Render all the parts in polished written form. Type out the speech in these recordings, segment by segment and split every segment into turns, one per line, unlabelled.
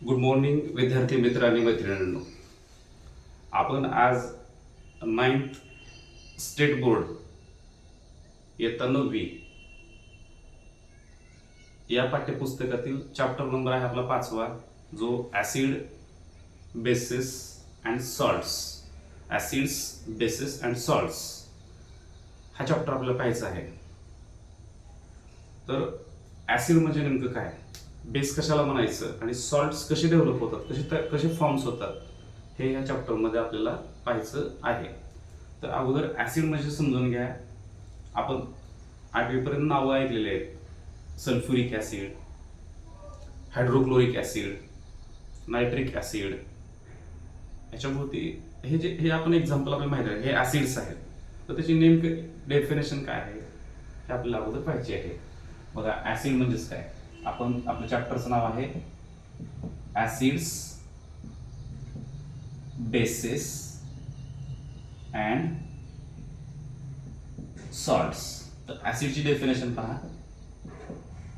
Good morning विद्यार्थी मित्र आणि मैत्रिणींनो. आपण आज 9th स्टेट बोर्ड इयत्ता 9वी या पाठ्यपुस्तकातील चॅप्टर नंबर आहे आपला 5वा, जो acid basis and salts. Acids basis and salts हा चॅप्टर आपल्याला पाहायचा आहे. तर ॲसिड म्हणजे नेमकं काय, बेस कशाला म्हणायचं आणि सॉल्ट्स कसे डेव्हलप होतात, कसे फॉर्म्स होतात, हे या चॅप्टरमध्ये आपल्याला पाहायचं आहे. तर अगोदर ॲसिड म्हणजे समजून घ्या. आपण 8वीपर्यंत नावं ऐकलेली आहेत. Sulphuric acid, hydrochloric acid, nitric acid. ह्याच्याभोवती हे आपण एक्झाम्पल आपल्याला माहिती आहे, हे ॲसिड्स आहेत. तर त्याची नेमकं डेफिनेशन काय आहे हे आपल्याला अगोदर पाहिजे आहे. बघा, ॲसिड म्हणजेच काय. आपल्या चॅप्टरचं नाव आहे ॲसिड्स बेसिस अँड सॉल्ट्स. तर ॲसिडची डेफिनेशन पहा.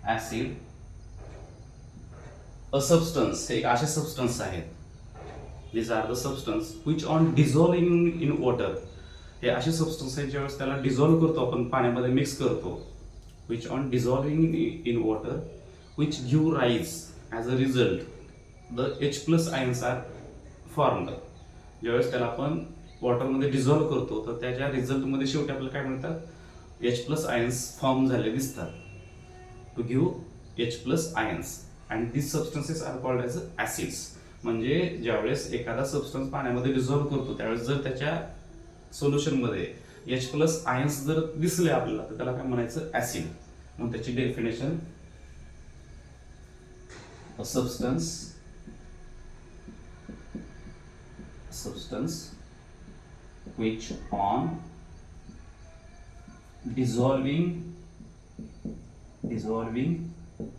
ॲसिड अ सबस्टन्स, हे असे सबस्टन्स आहेत. This are the substance which on dissolving in water. हे असे सबस्टन्स आहेत ज्यावेळेस त्याला डिझॉल्व्ह करतो आपण, पाण्यामध्ये मिक्स करतो. Which on dissolving in water which give rise as a result the H+ ions are formed. ज्यावेळेस त्याला आपण वॉटरमध्ये डिझॉल्व्ह करतो तर त्याच्या रिझल्टमध्ये शेवटी आपल्याला काय मिळतात, H+ ions फॉर्म झाले दिसतात. To give H+ ions and these substances are called as acids. म्हणजे ज्यावेळेस एखादा सबस्टन्स पाण्यामध्ये डिझॉल्व्ह करतो त्यावेळेस जर त्याच्या सोल्युशनमध्ये H+ ions जर दिसले आपल्याला तर त्याला काय म्हणायचं, ॲसिड. मग त्याची definition, a substance which on dissolving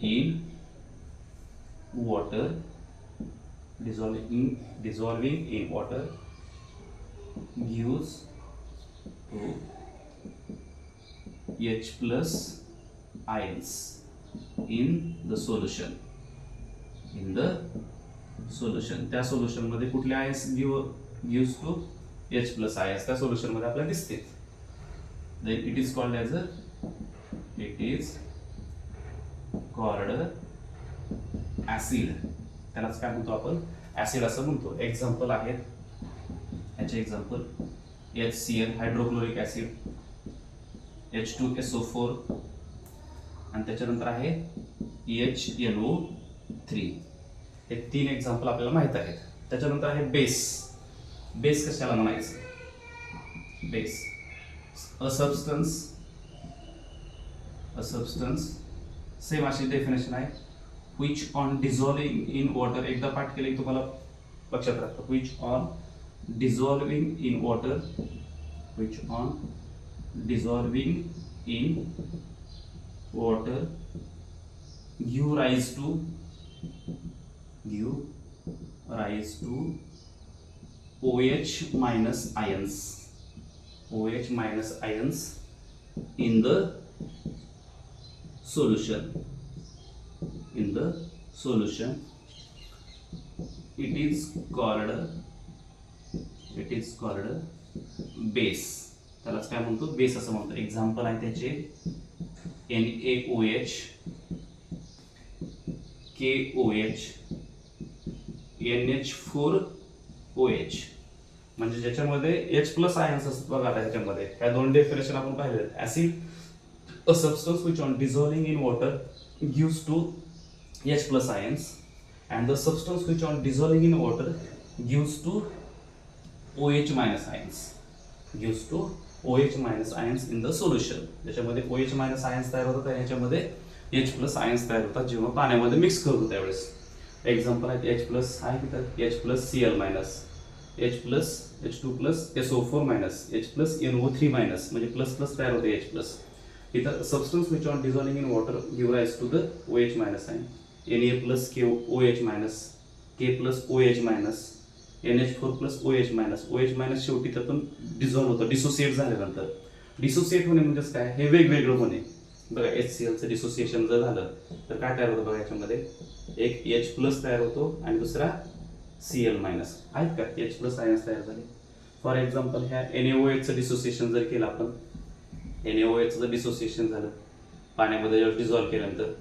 in water gives to H+ ions in the solution. त्या सोल्युशन मध्ये कुठले ions gives to H+ ions त्या सोल्युशन मध्ये आपल्याला दिसते. Then it is called acid. त्यालाच काय म्हणतो आपण, ॲसिड असं म्हणतो. एक्झाम्पल आहेत याचे. Example HCl hydrochloric acid, H2SO4 आणि त्याच्यानंतर आहे HNO3. हे 3 एक्झाम्पल आपल्याला माहित आहेत. त्याच्यानंतर आहे बेस. बेस कशाला म्हणायचं, बेस अ सबस्टन्स सेम अशी डेफिनेशन आहे. Which on dissolving in water. एकदा पाठ केले तुम्हाला लक्षात राहतं. Which on dissolving in water give rise to OH- ions in the solution. It is called base. त्यालाच काय म्हणतो, बेस असं म्हणतो. एक्झाम्पल आहे त्याचे NaOH, KOH, NH4OH. म्हणजे ज्याच्यामध्ये H+ आयन्स असतात बघा. आता ह्याच्यामध्ये ह्या 2 डेफिनेशन आपण पाहिले. Acid a substance which on dissolving in water gives to H+ ions and the substance which on dissolving in water gives to OH- ions in the solution. ज्याच्यामध्ये OH- आयन्स तयार होतात आणि ह्याच्यामध्ये H+ आयन्स तयार होतात जेव्हा पाण्यामध्ये mix करतो त्यावेळेस. एक्झाम्पल आहेत H+ आहे तिथं H+Cl-, H2+SO4-, H+NO3- म्हणजे प्लस तयार होते H+. इथं substance which on dissolving in water give rise to the OH- ion. Na+KOH-, K+OH-, NH4+OH-, OH- शेवटी त्यातून डिझॉल्व्ह होतं, डिसोसिएट झाल्यानंतर. डिसोसिएट होणे म्हणजेच काय, हे वेगवेगळं होणे. बघा HCl चं डिसोसिएशन जर झालं तर काय तयार होतं बघा, याच्यामध्ये एक H प्लस तयार होतो आणि दुसरा Cl मायनस आहेत का, H प्लस आयन्स तयार झाले. फॉर एक्झाम्पल ह्या NaOH चं डिसोसिएशन जर केलं आपण, NaOH चं डिसोसिएशन झालं पाण्यामध्ये जेव्हा डिझॉल्व्ह केल्यानंतर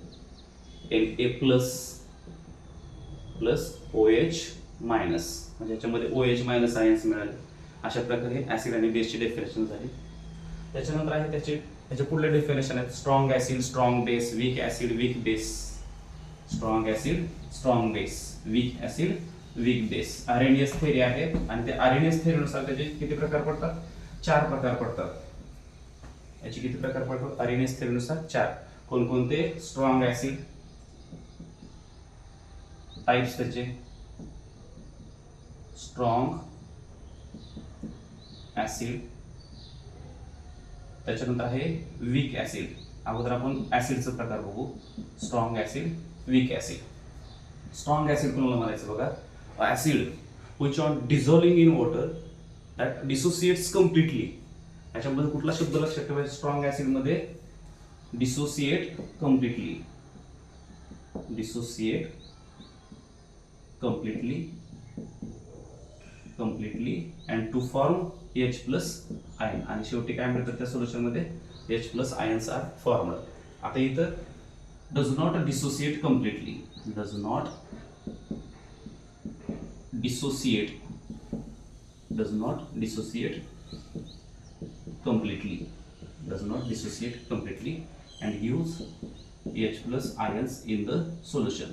Na plus plus OH minus, म्हणजे याच्यामध्ये OH मायनस आयन्स मिळाले. अशा प्रकारे ऍसिड आणि बेसची डेफिनेशन झाली. त्याच्यानंतर आहे त्याचे पुढले डेफिनेशन आहेत strong acid, strong base, weak acid, weak base. Strong acid, strong base, weak acid, weak base. Arrhenius theory आहे आणि त्या आरेनियस थेअरीनुसार त्याचे किती प्रकार पडतात, 4 प्रकार पडतात. याचे किती प्रकार पडतात आरेनियस थेअरीनुसार, 4. कोणकोणते, स्ट्रॉंग ऍसिड टाइप्स त्याचे, स्ट्रॉंग ऍसिड, त्याच्यानंतर आहे वीक ऍसिड. अगोदर आपण ऍसिडचा प्रकार बघू, strong acid, weak acid. Strong acid कोणाला म्हणायचं बघा, acid which on dissolving in water that dissociates completely. याच्यामध्ये कुठला शब्द लक्षात ठेवायचा, स्ट्रॉंग ऍसिड मध्ये dissociate completely, dissociate completely and to form H plus ion. आणि शेवटी काय मिळतं त्या सोल्युशन मध्ये, H plus ions are formed. आता इथं does not dissociate completely, does not dissociate, does not dissociate completely, does not dissociate completely and gives H plus ions in the solution.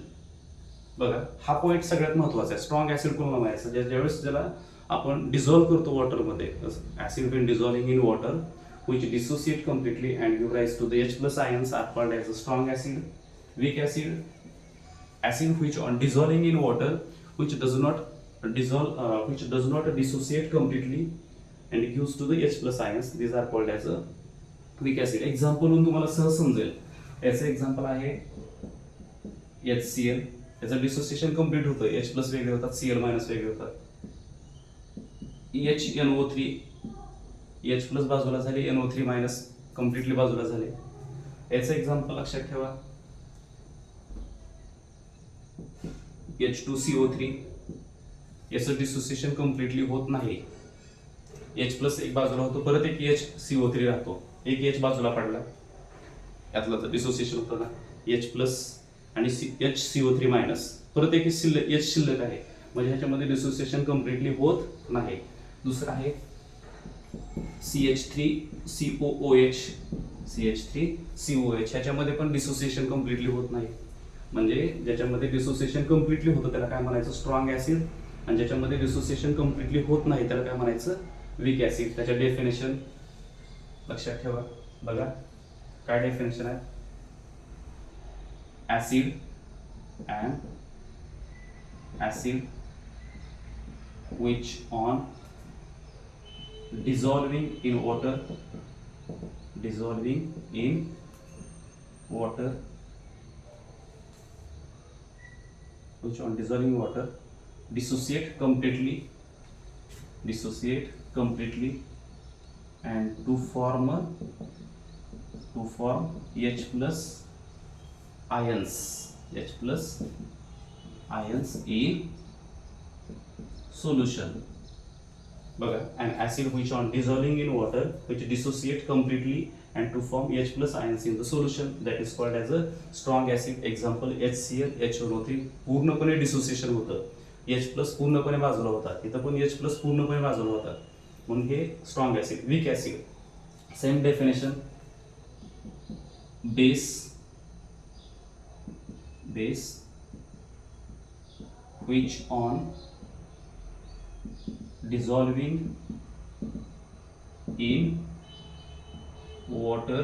बघा हा पॉईंट सगळ्यात महत्त्वाचा आहे. स्ट्रॉंग ऍसिड कोणाला म्हणायचं, ज्यावेळेस त्याला आपण डिझॉल्व्ह करतो वॉटरमध्ये, acid when dissolving in water which dissociate completely and give rise to the H plus ions are called as a strong acid. Weak acid, acid which on dissolving in water which does not dissolve, which does not dissociate completely and gives to the H plus ions, these are called as a weak acid. Example म्हणून तुम्हाला सहज समजेल, याचं example आहे HCl. याचं dissociation complete होतं, H plus वेगळे होतात, Cl मायनस वेगळे होतात. HNO3, H प्लस बाजूला झाले, NO3 मायनस कम्प्लिटली बाजूला झाले. याचं एक्झाम्पल लक्षात ठेवा, H2CO3. याचं डिसोसिएशन कम्प्लिटली होत नाही, H प्लस एक बाजूला होतो, परत एक HCO3 राहतो, एक H बाजूला पडला, यातलं तर डिसोसिएशन होतं ना, H प्लस आणि HCO3 मायनस, परत एक H शिल्लक आहे, म्हणजे ह्याच्यामध्ये डिसोसिएशन कम्प्लिटली होत नाही. दुसरं आहे CH3COOH, CH3COOH, ह्याच्यामध्ये पण डिसोसिएशन कम्प्लिटली होत नाही. म्हणजे ज्याच्यामध्ये डिसोसिएशन कम्प्लिटली होतं त्याला काय म्हणायचं, स्ट्रॉंग ऍसिड, आणि ज्याच्यामध्ये डिसोसिएशन कम्प्लिटली होत नाही त्याला काय म्हणायचं, वीक ऍसिड. त्याच्या डेफिनेशन लक्षात ठेवा, बघा काय डेफिनेशन आहे, acid and acid which on dissolving in water, dissolving in water, which on dissolving in water dissociate completely, dissociate completely and to form H plus ions, H plus ions in solution. बघा, an acid which on dissolving in water which dissociate completely and to form H plus ions in the solution, that is called as a strong acid. Example HCl, HNO3 पूर्णपणे dissociation होतं, H plus पूर्णपणे बाजूला होता, इथं पण H plus पूर्णपणे बाजूला होता, म्हणून हे strong acid. Weak acid, same definition, base, base which on dissolving in water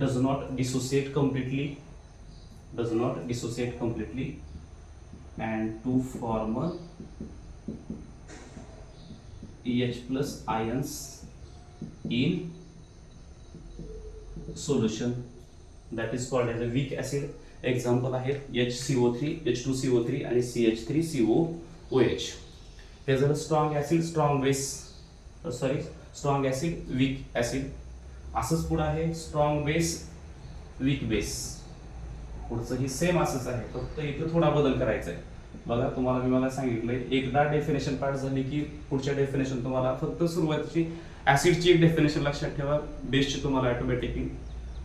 does not dissociate completely, does not dissociate completely and to form H plus ions in solution, that is called as a weak acid. Example आहे HCO3, H2CO3 आणि CH3COOH. हे झालं strong acid, strong base, strong acid, weak acid. असंच पुढे आहे strong base weak base. पुढचं ही same असंच आहे, फक्त इथं थोडा बदल करायचा आहे. बघा तुम्हाला मी मला सांगितलंय, एकदा डेफिनेशन पार्ट झाली की पुढच्या डेफिनेशन तुम्हाला फक्त सुरुवातीची ऍसिडची एक डेफिनेशन लक्षात ठेवा, बेसची तुम्हाला ऑटोमॅटिकली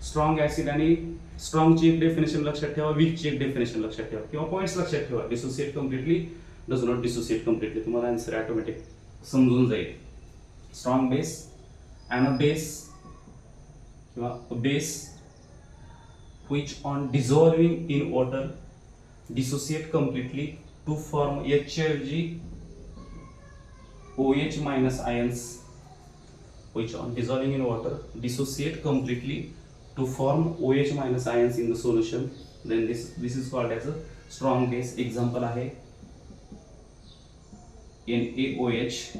स्ट्रॉंग ऍसिड आणि स्ट्रॉंगची एक डेफिनेशन लक्षात ठेवा, वीकची एक डेफिनेशन लक्षात ठेवा किंवा पॉईंट्स लक्षात ठेवा. Dissociate completely, does not dissociate completely, तुम्हाला आन्सर ऑटोमॅटिक समजून जाईल. स्ट्रॉंग बेस, ॲनोबेस किंवा base which on dissolving in water dissociate completely to form H ऐवजी OH minus ions, which on dissolving in water dissociate completely to form OH minus ions in the solution, then this is called as a strong base. Example आहे NaOH,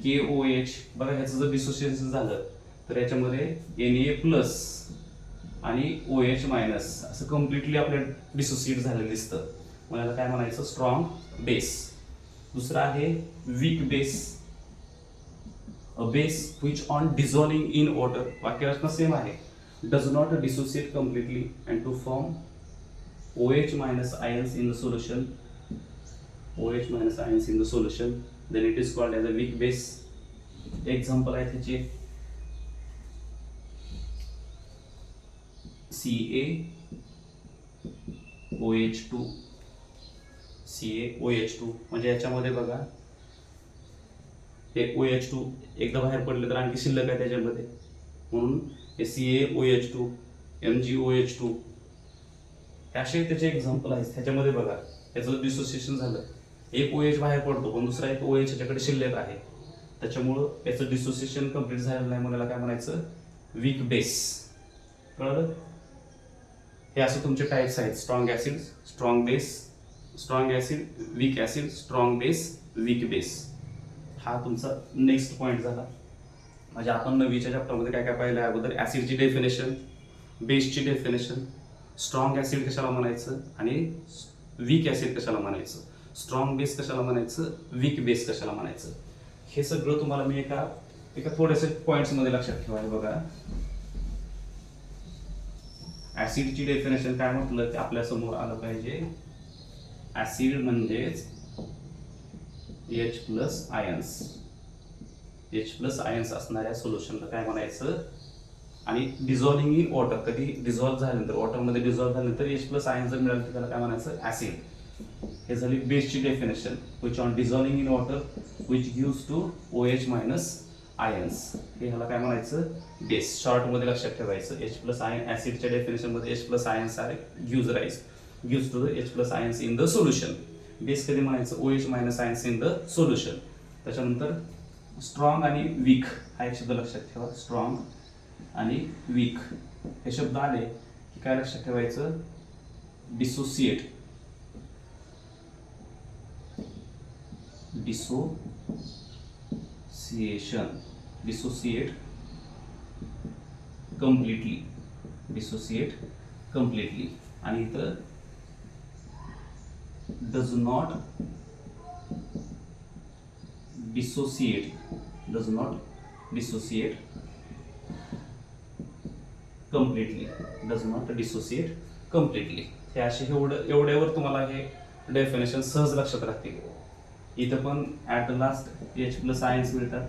KOH. बघा ह्याचं जर dissociation झालं तर याच्यामध्ये Na plus आणि OH minus असं completely आपल्याला डिसोसिएट झालेलं दिसतं. मग याला काय म्हणायचं? Strong base. दुसरा आहे weak base, a base which on dissolving in water, वाक्यरचना सेम आहे, does not dissociate completely and to form OH minus ions in the solution, OH minus ions in the solution, then it is called as a weak base. Example आहे त्याचे CaOH2, CaOH2. म्हणजे याच्यामध्ये बघा हे OH2 एकदा बाहेर पडले तर आणखी शिल्लक आहे त्याच्यामध्ये, म्हणून हे CaOH2, MgOH2 असे त्याचे एक्झाम्पल आहेत. त्याच्यामध्ये बघा याचं डिसोसिएशन झालं, एक OH बाहेर पडतो पण दुसरा एक OH याच्याकडे शिल्लक आहे, त्याच्यामुळं याचं डिसोसिएशन कम्प्लीट झालेलं नाही, म्हणून काय म्हणायचं? Weak base. कळलं? हे असं तुमचे टाइप्स आहेत, strong acid, strong base, strong acid, weak acid, strong base, weak base. हा तुमचा नेक्स्ट पॉईंट झाला. म्हणजे आपण 9वीच्या चॅप्टरमध्ये काय काय पाहिलं अगोदर? ऍसिडची डेफिनेशन, बेसची डेफिनेशन, स्ट्रॉंग ऍसिड कशाला म्हणायचं आणि वीक ऍसिड कशाला म्हणायचं, स्ट्रॉंग बेस कशाला म्हणायचं, वीक बेस कशाला म्हणायचं, हे सगळं तुम्हाला मी एका थोड्याशा पॉईंट्समध्ये लक्षात ठेवायला. बघा ऍसिडची डेफिनेशन काय म्हटलं ते आपल्या समोर आलं पाहिजे. ऍसिड म्हणजेच H plus ions, H plus ions असणाऱ्या सोल्युशनला काय म्हणायचं? आणि डिझॉल्विंग इन वॉटर, कधी डिझॉल्व्ह झाल्यानंतर, वॉटरमध्ये डिझॉल्व्ह झाल्यानंतर H प्लस आयन्स जर मिळालं तर त्याला काय म्हणायचं? ऍसिड. हे झाली बेसची definition, which on dissolving in water which gives to OH minus ions, हे ह्याला काय म्हणायचं? बेस. शॉर्ट मध्ये लक्षात ठेवायचं. H प्लस आयन ऍसिडच्या डेफिनेशन मध्ये H plus ions are gives to the H plus ions in the solution. Base कधी म्हणायचं? OH minus ions in the solution. त्याच्यानंतर स्ट्रॉंग आणि वीक हा एक शब्द लक्षात ठेवा. स्ट्रॉंग आणि वीक हे शब्द आले की काय लक्षात ठेवायचं? डिसोसिएट, डिसोसिएट कम्प्लिटली, आणि इथं डज नॉट डिसोसिएट कम्प्लिटली. हे असे एवढ्यावर तुम्हाला हे डेफिनेशन सहज लक्षात राहतील. इथं पण at the last H plus ions मिळतात.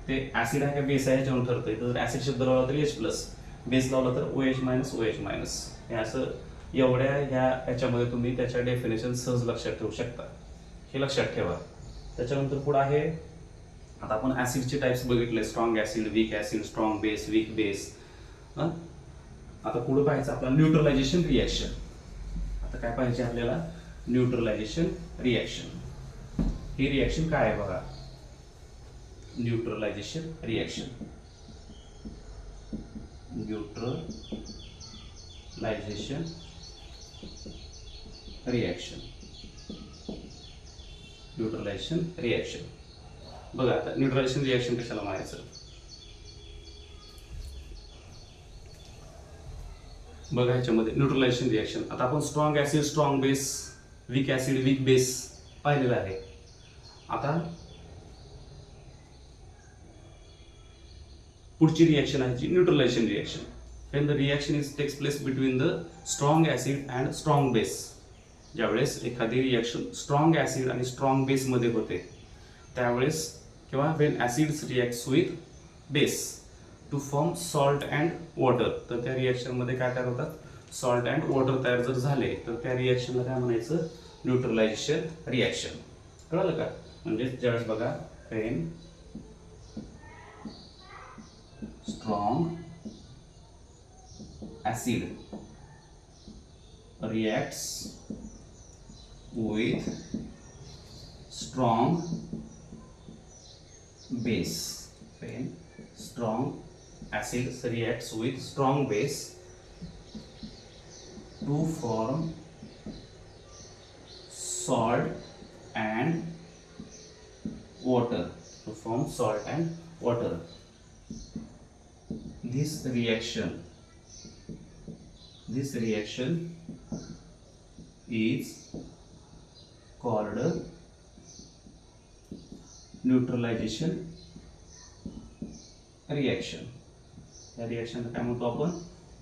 ते ऍसिड आहे का बेस आहे ह्याच्यावर ठरतं. इथं जर ऍसिड शब्द लावला तर H प्लस, बेस लावला तर OH मायनस. हे असं एवढ्या ह्याच्यामध्ये तुम्ही त्याच्या डेफिनेशन सहज लक्षात ठेवू शकता. हे लक्षात ठेवा. त्याच्यानंतर पुढे आहे, आता आपण ऍसिडचे टाइप्स बघितले, strong acid, weak acid, strong base, weak base. आता पुढे पाहायचं आपला न्यूट्रलायझेशन रिॲक्शन. आता काय पाहिजे आपल्याला? Neutralisation reaction. ही रिॲक्शन काय आहे बघा? न्यूट्रलायझेशन रिॲक्शन, बघा आता न्यूट्रलायझेशन रिॲक्शन कशाला म्हणायचं? बघा ह्याच्यामध्ये न्यूट्रलायझेशन रिॲक्शन, आता आपण strong acid, strong base, weak acid, weak base पाहिलेलं आहे. आता पुढची रिॲक्शन आहे जी neutralisation reaction. When the reaction takes place between the strong acid and strong base. ज्यावेळेस एखादी रिॲक्शन स्ट्रॉंग ॲसिड आणि स्ट्रॉंग बेसमध्ये होते त्यावेळेस, किंवा when acids reacts with base to form salt and water, तर त्या रिॲक्शनमध्ये काय तयार होतात, सॉल्ट अँड वॉटर तयार जर झाले तर त्या रिॲक्शनला काय म्हणायचं, न्यूट्रलायझेशन रिॲक्शन. कळलं का? म्हणजे ज्यावेळेस बघा, Wien strong acid reacts with strong base. When strong acid reacts with strong base to form salt and water. To form salt and water. This reaction is called neutralization reaction. या रिॲक्शनला काय म्हणतो आपण,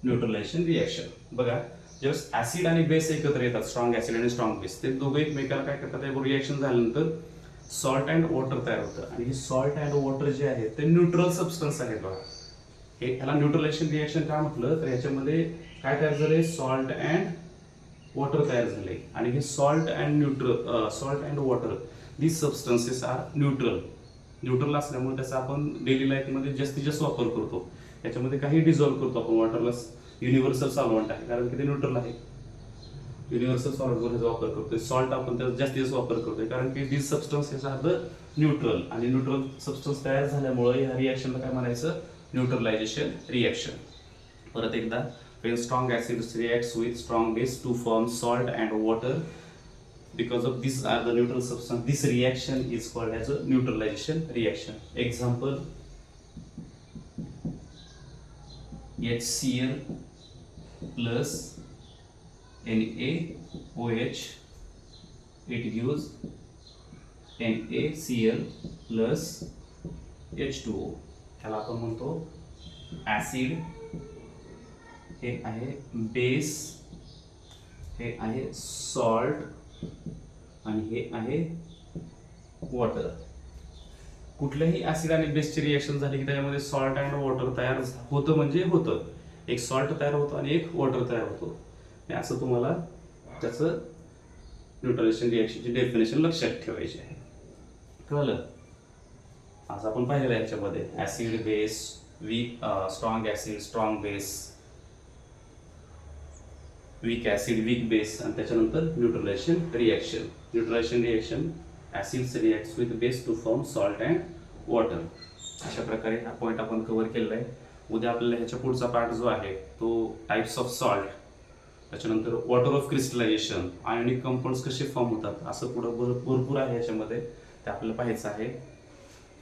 neutralisation reaction. बघा, ज्यावेळेस acid आणि base एकत्र येतात, strong acid आणि स्ट्रॉंग बेस, ते दोघे एकमेकाला काय करतात, रिॲक्शन झाल्यानंतर सॉल्ट अँड वॉटर तयार होतं. आणि हे सॉल्ट अँड वॉटर जे आहे ते न्यूट्रल सबस्टन्स आहेत. बघा, हे ह्याला न्यूट्रलायझेशन रिॲक्शन काय म्हटलं तर ह्याच्यामध्ये काय तयार झाले, सॉल्ट अँड वॉटर तयार झाले. आणि हे salt and water this substances are neutral असल्यामुळे त्याचा आपण डेली लाईफमध्ये जास्तीत जास्त वापर करतो. याच्यामध्ये काही डिझॉल्व्ह करतो आपण. वॉटरला युनिव्हर्सल सॉल्व्हंट आहे कारण की ते न्यूट्रल आहे. युनिव्हर्सल सॉल्व्हंटचा वापर करतोय. सॉल्ट आपण त्याचा जास्तीत जास्त वापर करतोय कारण की दिस सबस्टन्सेस आर द न्यूट्रल. आणि न्यूट्रल सबस्टन्स तयार झाल्यामुळे या रिॲक्शनला काय म्हणायचं, न्यूट्रलायझेशन रिॲक्शन. परत एकदा, when strong acids reacts with strong base to form salt and water, because of these are the neutral substance, this reaction is called as a neutralization reaction. Example, HCl plus NaOH, it gives NaCl plus H2O. त्याला आपण म्हणतो acid, हे आहे base, हे आहे salt आणि हे आहे वॉटर. कुठल्याही ऍसिड आणि बेसची रिॲक्शन झाली की त्याच्यामध्ये सॉल्ट अँड वॉटर तयार होतं, म्हणजे होतं. एक सॉल्ट तयार होतो आणि एक वॉटर तयार होतो. आणि असं तुम्हाला त्याचं न्यूट्रलायझेशन रिॲक्शनची डेफिनेशन लक्षात ठेवायची आहे. कळलं? आज आपण पाहिलेलं आहे याच्यामध्ये acid base, strong acid strong base, weak acid weak base, आणि त्याच्यानंतर neutralisation reaction. Neutralisation reaction, acids reacts with base to form salt and water. अशा प्रकारे हा पॉईंट आपण कव्हर केलेला आहे. उद्या आपल्याला ह्याच्या पुढचा पार्ट जो आहे तो टाइप्स ऑफ सॉल्ट, त्याच्यानंतर water of crystallisation, ionic compounds कसे फॉर्म होतात, असं पुढं भरपूर आहे याच्यामध्ये, ते आपल्याला पाहायचं आहे.